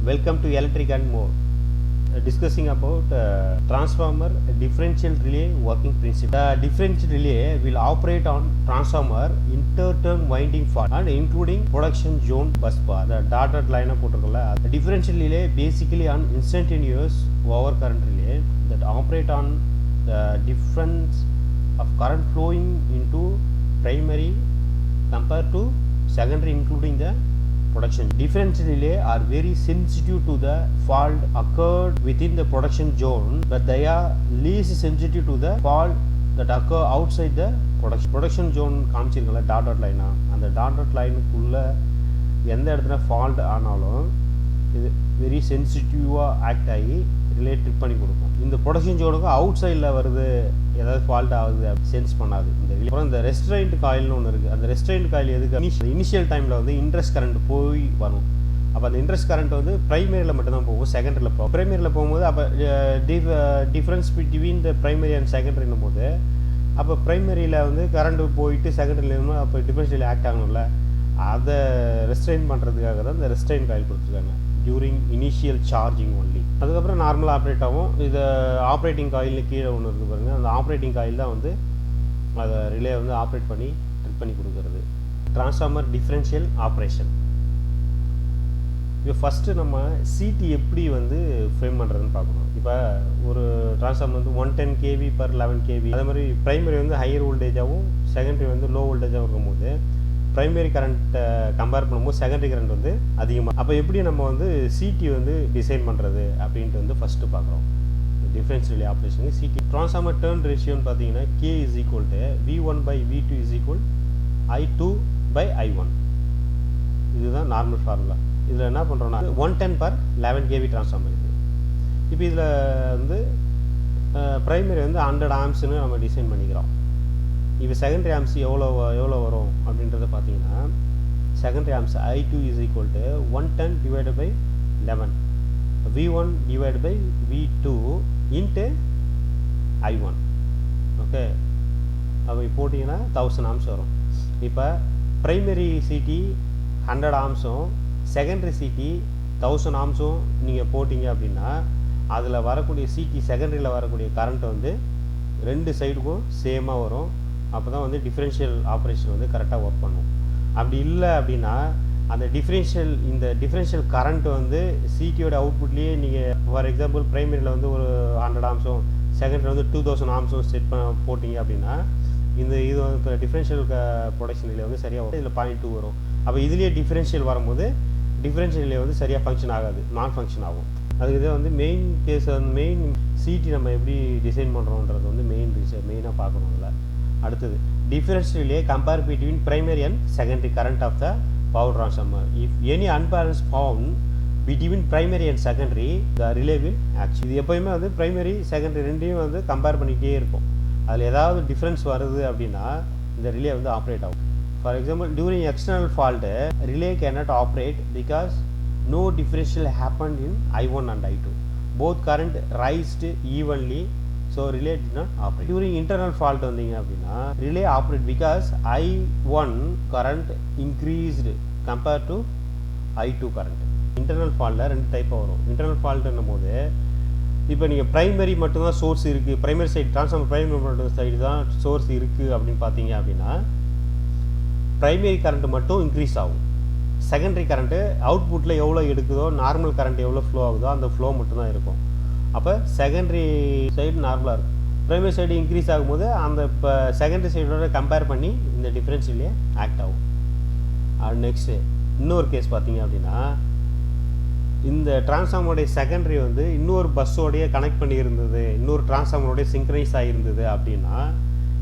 Welcome to Electric and More. Discussing about transformer differential relay working principle. The differential relay will operate on transformer interturn winding fault and including production zone bus bar. The dotted line of the differential relay basically an instantaneous overcurrent relay that operate on the difference of current flowing into primary compared to secondary, including the production. Differential relay are very sensitive to the fault occurred within the production zone, but they are least sensitive to the fault that occur outside the production zone. காமிச்சிருக்கல dot லைனா, அந்த dot லைனுக்குள்ள எந்த இடத்துல fault ஆனாலும் இது very சென்சிட்டிவாக act ஆகி ரிலே ட்ரிப் பண்ணி கொடுக்கும். இந்த ப்ரொடக்ஷன் ஜோனுக்கு அவுட் சைடில் வருது, ஏதாவது ஃபால்ட் ஆகுது சென்ஸ் பண்ணாது இந்த ரிலே. அப்புறம் இந்த ரெஸ்ட்ரெயின்ட் காயில்னு ஒன்று இருக்குது. அந்த ரெஸ்ட்ரெயின்ட் காயில் எதுக்கு, இனிஷியல் டைமில் வந்து இன்ட்ரெஸ்ட் கரண்ட் போய் வரும். அப்போ அந்த இன்ட்ரெஸ்ட் கரண்ட் வந்து ப்ரைமரியில் மட்டும்தான் போகும், செகண்டரியில் போகும். ப்ரைமரியில் போகும்போது அப்போ difference between the primary and செகண்டரின்னும் போது அப்போ ப்ரைமரியில் வந்து கரண்ட் போயிட்டு செகண்டரியில் அப்போ டிஃபரன்ஷியல் ஆக்ட் ஆகணும்ல, அதை ரெஸ்ட்ரெயின் பண்ணுறதுக்காக தான் இந்த ரெஸ்ட்ரெயின் காயில் கொடுத்துருக்காங்க டியூரிங் இனிஷியல் சார்ஜிங் ஒன்லி. அதுக்கப்புறம் நார்மலாக ஆப்ரேட் ஆகும். இது ஆப்ரேட்டிங் காயிலில் கீழே ஒன்று இருக்குது பாருங்கள், அந்த ஆப்ரேட்டிங் காயில் தான் வந்து அதை ரிலே வந்து ஆப்ரேட் பண்ணி ட்ரிப் பண்ணி கொடுக்குறது. Transformer differential operation. இப்போ ஃபஸ்ட்டு நம்ம சிடி எப்படி வந்து ஃப்ரேம் பண்ணுறதுன்னு பார்க்கணும். இப்போ ஒரு ட்ரான்ஸ்ஃபார்மர் வந்து 110 kV per 11 kV, அதே மாதிரி ப்ரைமரி வந்து ஹையர் வோல்டேஜாகவும் செகண்டரி வந்து லோ வோல்டேஜாகவும் இருக்கும்போது ப்ரைமரி கரண்ட்டை கம்பேர் பண்ணும்போது செகண்டரி கரண்ட் வந்து அதிகமாக. அப்போ எப்படி நம்ம வந்து சிடி வந்து டிசைன் பண்ணுறது அப்படின்ட்டு வந்து ஃபஸ்ட்டு பார்க்குறோம். டிஃபரன்ஷியல் ரிலே ஆப்ரேஷனுக்கு சிடி ட்ரான்ஸ்ஃபார்மர் டர்ன் ரேஷியோன்னு பார்த்தீங்கன்னா K is equal to V1/V2 is equal I2/I1. இதுதான் நார்மல் ஃபார்முலா. இதில் என்ன பண்ணுறோன்னா 110 per 11 kV ட்ரான்ஸ்ஃபார்மர் இருக்குது. இப்போ இதில் வந்து ப்ரைமரி வந்து 100 ஆம்ஸ்னு நம்ம டிசைன் பண்ணிக்கிறோம். இப்போ செகண்டரி ஆம்ஸ் எவ்வளோ வரும் அப்படின்றத பார்த்தீங்கன்னா secondary amps I2 is equal to 110 divided by 11 V1 divided by V2 into I1. Okay, அப்போ போட்டிங்கன்னா 1000 ஆம்ஸ் வரும். இப்போ ப்ரைமரி சிடி 100 ஆம்ஸும் செகண்டரி சிடி 1000 ஆம்ஸும் நீங்கள் போட்டிங்க அப்படின்னா அதில் வரக்கூடிய சிடி செகண்டரியில் வரக்கூடிய கரண்ட் வந்து ரெண்டு சைடுக்கும் சேமாக வரும். அப்போ தான் வந்து டிஃப்ரென்ஷியல் ஆப்ரேஷன் வந்து கரெக்டாக ஒர்க் பண்ணும். அப்படி இல்லை அப்படின்னா அந்த டிஃப்ரென்ஷியல் கரண்ட் வந்து சிடியோட அவுட்புட்லேயே நீங்கள் ஃபார் எக்ஸாம்பிள் ப்ரைமரியில் வந்து ஒரு 100 ஆம்ஸும் செகண்டரியில் வந்து 2000 ஆம்ஸும் செட் போட்டிங்க அப்படின்னா இது வந்து டிஃப்ரென்ஷியல் ப்ரொடக்ஷன் ரிலே வந்து சரியாக வரும். இதில் 0.2 வரும். அப்போ இதுலேயே டிஃப்ரென்ஷியல் வரும்போது டிஃப்ரென்ஷியல் ரிலே வந்து சரியாக ஃபங்க்ஷன் ஆகாது, நான் ஃபங்க்ஷன் ஆகும். அதுக்கு இதை வந்து மெயின் கேஸ் வந்து மெயின் சிடி நம்ம எப்படி டிசைன் பண்ணுறோன்றது வந்து மெயினாக பார்க்கணும். இல்லை அடுத்தது differential relay compare between primary and secondary current of the power transformer. If any unbalance found between primary and secondary the relay will act. இது எப்போயுமே வந்து பிரைமரி செகண்டரி ரெண்டையும் வந்து கம்பேர் பண்ணிகிட்டே இருக்கும். அதில் ஏதாவது டிஃப்ரென்ஸ் வருது அப்படின்னா இந்த ரிலே வந்து ஆப்ரேட் ஆகும். For example during external fault relay cannot operate because no differential happened in I1 and I2. Both current raised evenly, so relay did not operate. During internal fault வந்தீங்க அப்படின்னா relay operate because I1 current increased compared to I2 current. internal fault ரெண்டு டைப்பாக வரும். internal fault என்னும் போது இப்போ நீங்கள் primary மட்டும்தான் சோர்ஸ் இருக்குது, ப்ரைமரி சைடு ட்ரான்ஸ்ஃபார்மர் ப்ரைமரி மட்டும் சைடு தான் சோர்ஸ் இருக்குது அப்படின்னு பார்த்தீங்க அப்படின்னா ப்ரைமரி கரண்ட் மட்டும் இன்க்ரீஸ் ஆகும். செகண்டரி கரண்ட்டு அவுட்புட்டில் எவ்வளோ எடுக்குதோ, நார்மல் கரண்ட் எவ்வளோ ஃப்ளோ ஆகுதோ அந்த ஃப்ளோ மட்டும்தான் இருக்கும். அப்போ செகண்டரி சைடு நார்மலாக இருக்கும். ப்ரைமரி சைடு இன்க்ரீஸ் ஆகும்போது அந்த இப்போ செகண்டரி சைடோட கம்பேர் பண்ணி இந்த டிஃப்ரென்ஷியலே ஆக்ட் ஆகும். நெக்ஸ்ட்டு இன்னொரு கேஸ் பார்த்தீங்க அப்படின்னா இந்த டிரான்ஸ்ஃபார்மருடைய செகண்டரி வந்து இன்னொரு பஸ்ஸோடைய கனெக்ட் பண்ணியிருந்தது, இன்னொரு டிரான்ஸ்ஃபார்மரோடைய சிங்க்ரைஸ் ஆகியிருந்தது அப்படின்னா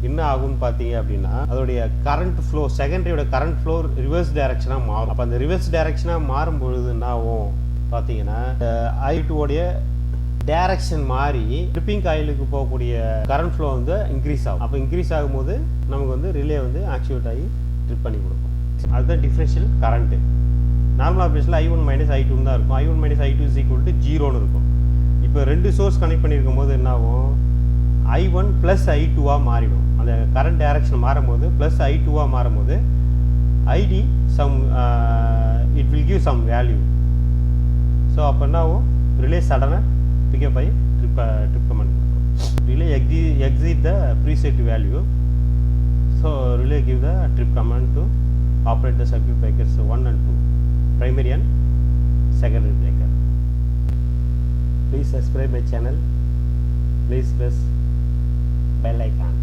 என்ன ஆகும்னு பார்த்தீங்க அப்படின்னா அதோடைய கரண்ட் ஃப்ளோ செகண்டரியோட கரண்ட் ஃப்ளோ ரிவர்ஸ் டைரக்ஷனாக மாறும். அப்போ அந்த ரிவர்ஸ் டைரக்ஷனாக மாறும்பொழுது என்ன ஆகும் பார்த்தீங்கன்னா I2 டைரக்ஷன் மாறி ட்ரிப்பிங் காயிலுக்கு போகக்கூடிய கரண்ட் ஃப்ளோ வந்து இன்க்ரீஸ் ஆகும். அப்போ இன்க்ரீஸ் ஆகும்போது நமக்கு வந்து ரிலே வந்து ஆக்டிவேட் ஆகி ட்ரிப் பண்ணி கொடுக்கும். அதுதான் differential current. Normal ஆப்ரேஷனில் I1 - I2 தான் இருக்கும். I1 - I2 is equal to 0ன்னு இருக்கும். இப்போ ரெண்டு சோர்ஸ் கனெக்ட் பண்ணியிருக்கும் போது என்ன ஆகும், I1 + I2 மாறிடும். அந்த கரண்ட் டைரக்ஷன் மாறும்போது ப்ளஸ் I2 மாறும்போது ID it will give some value. So அப்போ என்ன ஆகும், ரிலே சடனாக பிக்கப் ஆகி ட்ரிப் கமெண்ட் கொடுக்கும். Relay exceed the preset value, so relay give the trip command to operate the circuit breakers 1 and 2, primary and secondary breaker. Please subscribe my channel. Please press bell icon.